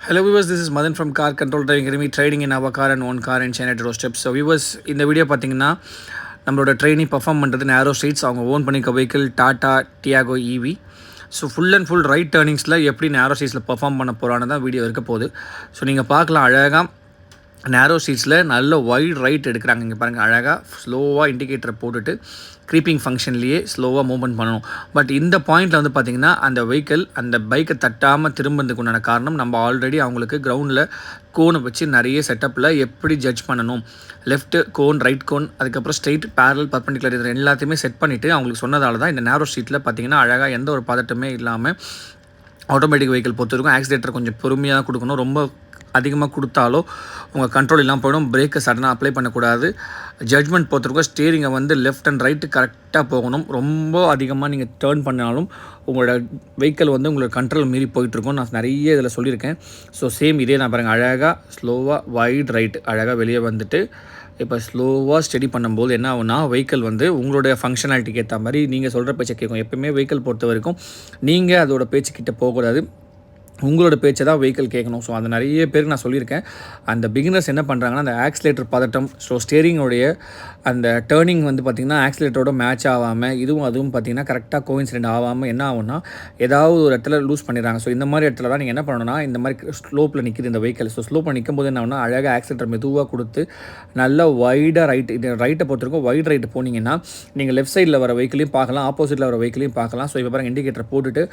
Hello viewers, this is Madan from Car Control Driving Academy, trading in our car and own car in Chennai Road Steps. So viewers, இந்த video பார்த்தீங்கன்னா நம்மளோட training perform பண்ணுறது நேரோ streets அவங்க own பண்ணிக்க vehicle Tata Tiago EV. So full and full right டேர்னிங்ஸில் எப்படி narrow ஸ்ட்ரீட்ஸில் perform பண்ண போகிறான்னு தான் வீடியோ இருக்க போகுது. ஸோ நீங்கள் பார்க்கலாம் அழகாக நேரோ ஸ்ட்ரீட்ஸில் நல்ல வைட் ரைட் எடுக்கிறாங்க. இங்கே பாருங்கள் அழகாக ஸ்லோவாக இண்டிகேட்டரை போட்டுட்டு க்ரீப்பிங் ஃபங்க்ஷன்லேயே ஸ்லோவாக மூவ்மெண்ட் பண்ணணும். பட் இந்த பாயிண்டில் வந்து பார்த்திங்கன்னா அந்த வெஹிக்கிள் அந்த பைக்கை தட்டாமல் திரும்புறதுக்கு உண்டான காரணம் நம்ம ஆல்ரெடி அவங்களுக்கு கிரவுண்டில் கோனை வச்சு நிறைய செட்டப்பில் எப்படி ஜட்ஜ் பண்ணணும், லெஃப்ட் கோன் ரைட் கோன் அதுக்கப்புறம் ஸ்ட்ரெயிட் பேரல் பர்பெண்டிகுலர் இது எல்லாத்தையுமே செட் பண்ணிவிட்டு அவங்களுக்கு சொன்னதால தான் இந்த நேரோ ஸ்ட்ரீட்டில் பார்த்திங்கன்னா அழகாக எந்த ஒரு பதட்டமே இல்லாமல் ஆட்டோமேட்டிக் வெஹிக்கிள் பொறுத்தவரைக்கும் ஆக்சிலேட்டர் கொஞ்சம் பொறுமையாக கொடுக்கணும். ரொம்ப அதிகமாக கொடுத்தாலோ உங்கள் கண்ட்ரோல் இல்லாமல் போயிடும். பிரேக்கை சடனாக அப்ளை பண்ணக்கூடாது. ஜட்ஜ்மெண்ட் பொறுத்தவரைக்கும் ஸ்டீரிங்கை வந்து லெஃப்ட் அண்ட் ரைட்டு கரெக்டாக போகணும். ரொம்ப அதிகமாக நீங்கள் டேர்ன் பண்ணாலும் உங்களோட வெஹிக்கிள் வந்து உங்களோட கண்ட்ரோல் மீறி போயிட்டுருக்கும். நான் நிறைய இதில் சொல்லியிருக்கேன். ஸோ சேம் இதே நான் பாருங்கள் அழகாக ஸ்லோவாக வைட் ரைட்டு அழகாக வெளியே வந்துட்டு இப்போ ஸ்லோவாக ஸ்டடி பண்ணும்போது என்ன ஆகுனா வெஹிக்கிள் வந்து உங்களுடைய ஃபங்க்ஷனாலிட்டிக்கு ஏற்ற மாதிரி நீங்கள் சொல்கிற பேச்சை கேட்கும். எப்பவுமே வெஹிக்கிள் பொறுத்த வரைக்கும் நீங்கள் அதோட பேச்சுக்கிட்ட போகக்கூடாது, உங்களோட பேச்சை தான் வெஹிக்கிள் கேட்கணும். ஸோ அது நிறைய பேருக்கு நான் சொல்லியிருக்கேன். அந்த பிகினர்ஸ் என்ன பண்ணுறாங்கன்னா அந்த ஆக்சிலேட்டர் பதட்டம், ஸோ ஸ்டேரிங்கோடைய அந்த டேர்னிங் வந்து பார்த்திங்கன்னா ஆக்சிலேட்டரோட மேட்ச் ஆகாமல் அதுவும் பார்த்திங்கன்னா கரெக்டாக கோயின்சிடென்ட் ஆகாமல் என்ன ஆகும்னா ஏதாவது ஒரு இடத்துல லூஸ் பண்ணிடுறாங்க. ஸோ இந்த மாதிரி இடத்துல தான் நீங்கள் என்ன பண்ணணும்னா இந்த மாதிரி ஸ்லோப்பில் நிற்கிது இந்த வெஹிக்கிள். ஸோ ஸ்லோப்பில் நிற்கும் போது என்ன ஆகுனா அழகாக ஆக்சிலேட்டர் மெதுவாக கொடுத்து நல்லா வைடாக ரைட்டை பொறுத்திருக்கும் வைட் ரைட்டு போனீங்கன்னா நீங்கள் லெஃப்ட் சைடில் வர வெஹிக்கிளையும் பார்க்கலாம், ஆப்போசிட்டில் வர வெஹிக்கிளையும் பார்க்கலாம். ஸோ இப்போ பாருங்கள் இண்டிகேட்டர் போட்டுட்டு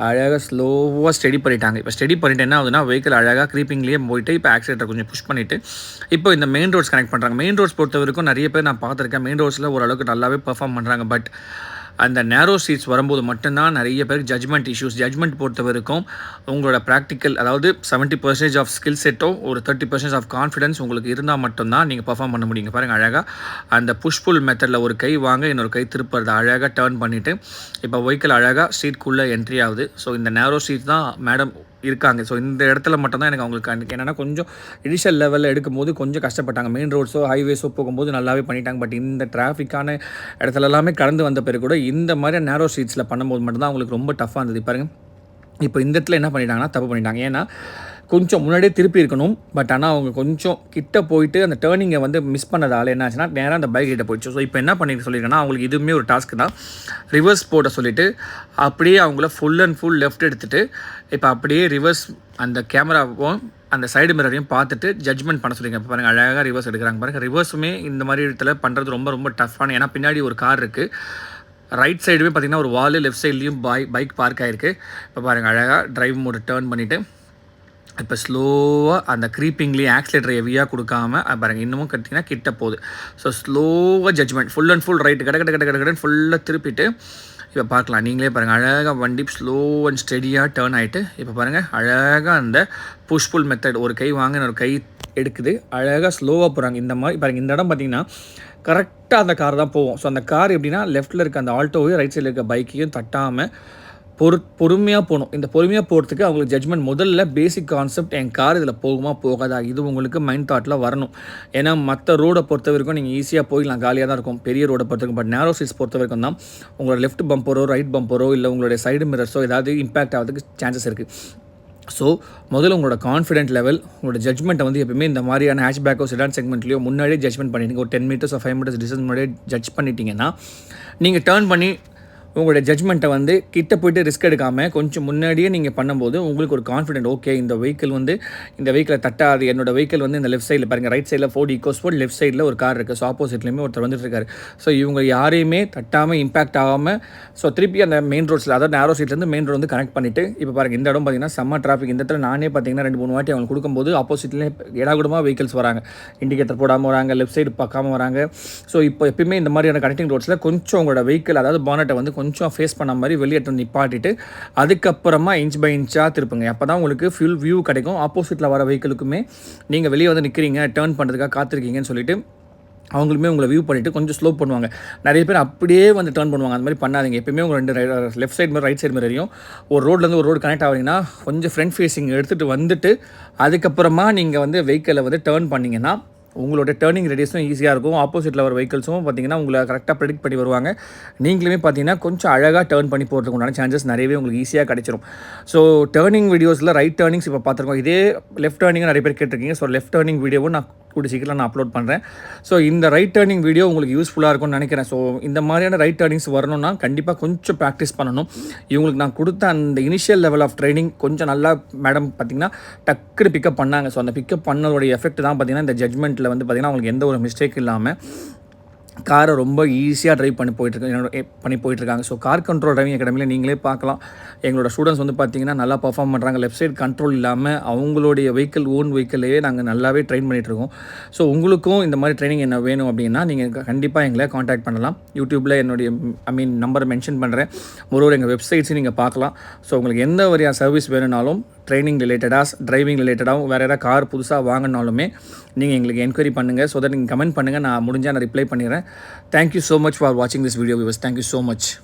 அழகாக ஸ்லோவாக ஸ்டடி பண்ணிட்டாங்க. இப்போ ஸ்டடி பண்ணிட்டு என்ன ஆகுதுன்னா வெஹிக்கிள் அழகாக க்ரீப்பிங்லேயே போயிட்டு இப்போ ஆக்சிலேட்டர் கொஞ்சம் புஷ் பண்ணிவிட்டு இப்போ இந்த மெயின் ரோட்ஸ் கனெக்ட் பண்ணுறாங்க. மெயின் ரோட்ஸ் பொறுத்த வரைக்கும் நிறைய பேர் நான் பார்த்துருக்கேன். மெயின் ரோட்ஸில் ஓரளவுக்கு நல்லாவே பெர்ஃபார்ம் பண்ணுறாங்க. பட் அந்த நேரோ ஸ்ட்ரீட்ஸ் வரும்போது மட்டும்தான் நிறைய பேருக்கு ஜட்ஜ்மெண்ட் இஷ்யூஸ். ஜட்ஜ்மெண்ட் பொறுத்த வரைக்கும் உங்களோட ப்ராக்டிக்கல் அதாவது 70% ஆஃப் ஸ்கில் செட்டோ ஒரு 30% ஆஃப் கான்ஃபிடன்ஸ் உங்களுக்கு இருந்தால் மட்டும்தான் நீங்கள் பர்ஃபார்ம் பண்ண முடியுங்க. பாருங்கள் அழகாக அந்த புஷ் புல் மெத்தடில் ஒரு கை வாங்க இன்னொரு கை திருப்புறதை அழகாக டேர்ன் பண்ணிவிட்டு இப்போ வெஹிக்கிள் அழகாக ஸ்ட்ரீட்குள்ளே என்ட்ரி ஆகுது. ஸோ இந்த நேரோ ஸ்ட்ரீட் தான் மேடம் இருக்காங்க. ஸோ இந்த இடத்துல மட்டும்தான் எனக்கு அவங்களுக்கு என்னென்னா கொஞ்சம் இனிஷியல் லெவலில் எடுக்கும்போது கொஞ்சம் கஷ்டப்பட்டாங்க. மெயின் ரோட்ஸோ ஹைவேஸோ போகும்போது நல்லாவே பண்ணிட்டாங்க. பட் இந்த டிராஃபிக்கான இடத்துல எல்லாமே கடந்து வந்த பிறகு கூட இந்த மாதிரி நேரோ ஸ்ட்ரீட்ஸில் பண்ணும்போது மட்டும்தான் அவங்களுக்கு ரொம்ப டஃப்பாக இருந்தது. பாருங்கள் இப்போ இந்த இடத்துல என்ன பண்ணிட்டாங்கன்னா தப்பு பண்ணிட்டாங்க. ஏன்னா கொஞ்சம் முன்னாடியே திருப்பி இருக்கணும். பட் ஆனால் அவங்க கொஞ்சம் கிட்ட போயிட்டு அந்த டேர்னிங்கை வந்து மிஸ் பண்ணதால் என்ன ஆச்சுன்னா நேராக அந்த பைக் கிட்ட போயிடுச்சு. ஸோ இப்போ என்ன பண்ணிட்டு சொல்லியிருக்கேன்னா அவங்களுக்கு இதுவுமே ஒரு டாஸ்க் தான். ரிவர்ஸ் போட சொல்லிவிட்டு அப்படியே அவங்கள ஃபுல் அண்ட் ஃபுல் லெஃப்ட் எடுத்துகிட்டு இப்போ அப்படியே ரிவர்ஸ் அந்த கேமராவும் அந்த சைடு மிரரையும் பார்த்துட்டு ஜட்ஜ்மெண்ட் பண்ண சொல்லிங்க. இப்போ பாருங்கள் அழகாக ரிவர்ஸ் எடுக்கிறாங்க. பாருங்கள் ரிவர்ஸுமே இந்த மாதிரி இடத்துல பண்ணுறது ரொம்ப ரொம்ப டஃப்பான. ஏன்னா பின்னாடி ஒரு கார் இருக்குது, ரைட் சைடுமே பார்த்திங்கன்னா ஒரு வாலு, லெஃப்ட் சைட்லேயும் பைக் பார்க் ஆகிருக்கு. இப்போ பாருங்கள் அழகாக டிரைவ் மோடு டேர்ன் பண்ணிவிட்டு இப்போ ஸ்லோவாக அந்த க்ரீப்பிங்லேயே ஆக்சிலேட்டர் ஹெவியாக கொடுக்காம பாருங்கள் இன்னமும் கட்டிங்கன்னா கிட்ட போகுது. ஸோ ஸ்லோவாக judgment full and full right கடன்னு ஃபுல்லாக திருப்பிட்டு இப்போ பார்க்கலாம். நீங்களே பாருங்கள் அழகாக வண்டி ஸ்லோ அண்ட் ஸ்டெடியாக டேர்ன் ஆகிட்டு இப்போ பாருங்கள் அழகாக அந்த புஷ் புல் மெத்தட் ஒரு கை வாங்க ஒரு கை எடுக்குது. அழகாக ஸ்லோவாக போகிறாங்க. இந்த மாதிரி பாருங்கள் இந்த இடம் பார்த்திங்கன்னா கரெக்டாக அந்த கார் தான் போகும். ஸோ அந்த கார் எப்படின்னா லெஃப்ட்டில் இருக்க அந்த ஆல்டோவையும் ரைட் சைடில் இருக்க பைக்கையும் தட்டாமல் பொறுமையாக போகணும். இந்த பொறுமையாக போகிறதுக்கு அவங்களுக்கு ஜட்ஜ்மெண்ட் முதல்ல பேசிக் கான்செப்ட் என் கார் இதில் போகுமா போகாதா இது உங்களுக்கு மைண்ட் தாட்டில் வரணும். ஏன்னா மற்ற ரோடை பொறுத்த வரைக்கும் நீங்கள் ஈஸியாக போயிடலாம், காலியாக தான் இருக்கும் பெரிய ரோடை பொறுத்த வரைக்கும். பட் நேரோ ஸ்ட்ரீட்ஸ் பொறுத்த வரைக்கும் தான் உங்களோட லெஃப்ட் பம்பரோ ரைட் பம்பரோ இல்லை உங்களுடைய சைடு மிரர்ஸோ ஏதாவது இம்பாக்ட் ஆகிறதுக்கு சான்சஸ் இருக்குது. ஸோ முதல்ல உங்களோட கான்ஃபிடென்ட் லெவல் உங்களோட ஜட்ஜ்மெண்ட்டை வந்து எப்பவுமே இந்த மாதிரியான ஹேட்ச்பேக்கோ செடான் செக்மெண்ட்லேயோ முன்னாடியே ஜட்ஜ்மெண்ட் பண்ணிட்டீங்க. ஒரு 10 மீட்டர்ஸ் 5 மீட்டர்ஸ் டிஸ்டன்ஸ் முன்னாடியே ஜட்ஜ் பண்ணிட்டீங்கன்னா நீங்கள் டேர்ன் பண்ணி உங்களுடைய ஜட்ஜ்மெண்ட்டை வந்து கிட்ட போய்ட்டு ரிஸ்க் எடுக்காமல் கொஞ்சம் முன்னாடியே நீங்கள் பண்ணும்போது உங்களுக்கு ஒரு கான்ஃபிடென்ட் ஓகே இந்த வெஹிக்கிளை தட்டாது. என்னோட வெஹிக்கிள் வந்து இந்த லெஃப்ட் சைடில் பாருங்கள் ரைட் சைடில் ஃபோர்ட் ஈகோஸ்போர்ட் லெஃப்ட் சைடில் ஒரு கார் இருக்குது. ஸோ ஆப்போசிட்லேயுமே ஒருத்தர் வந்துட்டு இருக்காரு. ஸோ இவங்க யாரையுமே தட்டாமல் இம்பாக்ட் ஆகாமல் ஸோ திருப்பி அந்த மெயின் ரோட்ஸில் அதாவது நேரோ சீட்லேருந்து மெயின் ரோடு வந்து கனெக்ட் பண்ணிவிட்டு இப்போ பாருங்கள் இந்த இடம் பார்த்தீங்கன்னா செம்ம டிராஃபிக். இந்த இடத்துல நானே பார்த்தீங்கன்னா 2-3 வாட்டி அவங்களுக்கு கொடுக்கும்போது ஆப்போசிட்லேயே ஏடாகூடமாக வெஹிக்கிள்ஸ் வராங்க, இண்டிகேட்டர் போடாமல் வராங்க, லெஃப்ட் சைடு பார்க்காம வராங்க. ஸோ இப்போ எப்பயுமே இந்த மாதிரியான கனெக்டிங் ரோட்ஸில் கொஞ்சம் உங்களோட வெஹிக்கிள் அதாவது பானட்டை வந்து கொஞ்சம் ஃபேஸ் பண்ண மாதிரி வெளியே நிப்பாட்டிட்டு அதுக்கப்புறமா இன்ச் பை இன்ச்சாக திருப்புங்க. அப்போ தான் உங்களுக்கு ஃபுல் வியூ கிடைக்கும். ஆப்போசிட்டில் வர வெஹிக்கிளுக்குமே நீங்கள் வெளியே வந்து நிற்கிறீங்க டேர்ன் பண்ணுறதுக்காக காத்திருக்கீங்கன்னு சொல்லிட்டு அவங்களுமே உங்களை வியூ பண்ணிவிட்டு கொஞ்சம் ஸ்லோ பண்ணுவாங்க. நிறைய பேர் அப்படியே வந்து டேர்ன் பண்ணுவாங்க. அந்த மாதிரி பண்ணாதீங்க. எப்பயுமே உங்கள் 2 லெஃப்ட் சைடு மாதிரி ரைட் சைடு மாதிரியும் ஒரு ரோட்லேருந்து ஒரு ரோடு கனெக்ட் ஆகிறீங்கன்னா கொஞ்சம் ஃப்ரண்ட் ஃபேஸிங் எடுத்துகிட்டு வந்துட்டு அதுக்கப்புறமா நீங்கள் வந்து வெஹிக்கிளை வந்து டேர்ன் பண்ணிங்கன்னா உங்களோட டர்னிங் ரேடியஸும் ஈஸியாக இருக்கும். ஆப்போசிட்டில் வர வெஹிக்கிள்ஸும் பார்த்தீங்கன்னா உங்களை கரெக்டாக ப்ரெடிக்ட் பண்ணி வருவாங்க. நீங்களுமே பார்த்தீங்கன்னா கொஞ்சம் அழகாக டர்ன் பண்ணி போகிறதுக்கு உண்டான சான்சஸ் நிறையவே உங்களுக்கு ஈஸியாக கிடைச்சிரும். ஸோ டர்னிங் வீடியோஸில் ரைட் டர்னிங்ஸ் இப்போ பார்த்துருக்கோம். இதே லெஃப்ட் டர்னிங் நிறைய பேர் கேட்டிருக்கீங்க. ஸோ லெஃப்ட் டர்னிங் வீடியோவும் நான் கூடிய சீக்கிரம் நான் அப்லோட் பண்ணுறேன். ஸோ இந்த ரைட் டர்னிங் வீடியோ உங்களுக்கு யூஸ்ஃபுல்லாக இருக்கும்னு நினைக்கிறேன். ஸோ இந்த மாதிரியான ரைட் டர்னிங்ஸ் வரணும்னா கண்டிப்பாக கொஞ்சம் ப்ராக்டிஸ் பண்ணணும். இவங்களுக்கு நான் கொடுத்த அந்த இனிஷியல் லெவல் ஆஃப் ட்ரைனிங் கொஞ்சம் நல்லா மேடம் பார்த்திங்கன்னா டக்குனு பிக்கப் பண்ணாங்க. ஸோ அந்த பிக்கப் பண்ணதோடைய எஃபெக்ட் தான் பார்த்திங்கன்னா இந்த ஜட்மெண்ட்டில் வந்து பார்த்திங்கன்னா அவங்களுக்கு எந்த ஒரு மிஸ்டேக் இல்லாமல் காரை ரொம்ப ஈஸியாக ட்ரைவ் பண்ணி போயிட்டுருக்காங்க. ஸோ கார் கண்ட்ரோல் டிரைவிங் அகாடமியில் நீங்களே பார்க்கலாம். எங்களோட ஸ்டூடெண்ட்ஸ் வந்து பார்த்திங்கன்னா நல்லா பர்ஃபார்ம் பண்ணுறாங்க. லெஃப்ட் சைடு கண்ட்ரோல் இல்லாமல் அவங்களுடைய ஓன் வெஹிக்கிளையே நாங்கள் நல்லாவே ட்ரெயின் பண்ணிகிட்ருக்கோம். ஸோ உங்களுக்கும் இந்த மாதிரி ட்ரைனிங் என்ன வேணும் அப்படின்னா நீங்கள் கண்டிப்பாக எங்களை காண்டாக்ட் பண்ணலாம். யூடியூப்பில் என்னுடைய நம்பரை மென்ஷன் பண்ணுறேன். ஒரு எங்கள் வெப்சைட்ஸையும் நீங்கள் பார்க்கலாம். ஸோ உங்களுக்கு எந்த வகையான சர்வீஸ் வேணும்னாலும் ட்ரைனிங் ரிலேட்டடாக டிரைவிங் ரிலேட்டடாகவும் வேறு ஏதாவது கார் புதுசாக வாங்கினாலுமே நீங்கள் எங்களுக்கு என்கொயரி பண்ணுங்கள். ஸோ தட் நீங்கள் கமெண்ட் பண்ணுங்கள். நான் முடிஞ்சால் நான் ரிப்ளை பண்ணிடுறேன். Thank you so much for watching this video, viewers. Thank you so much.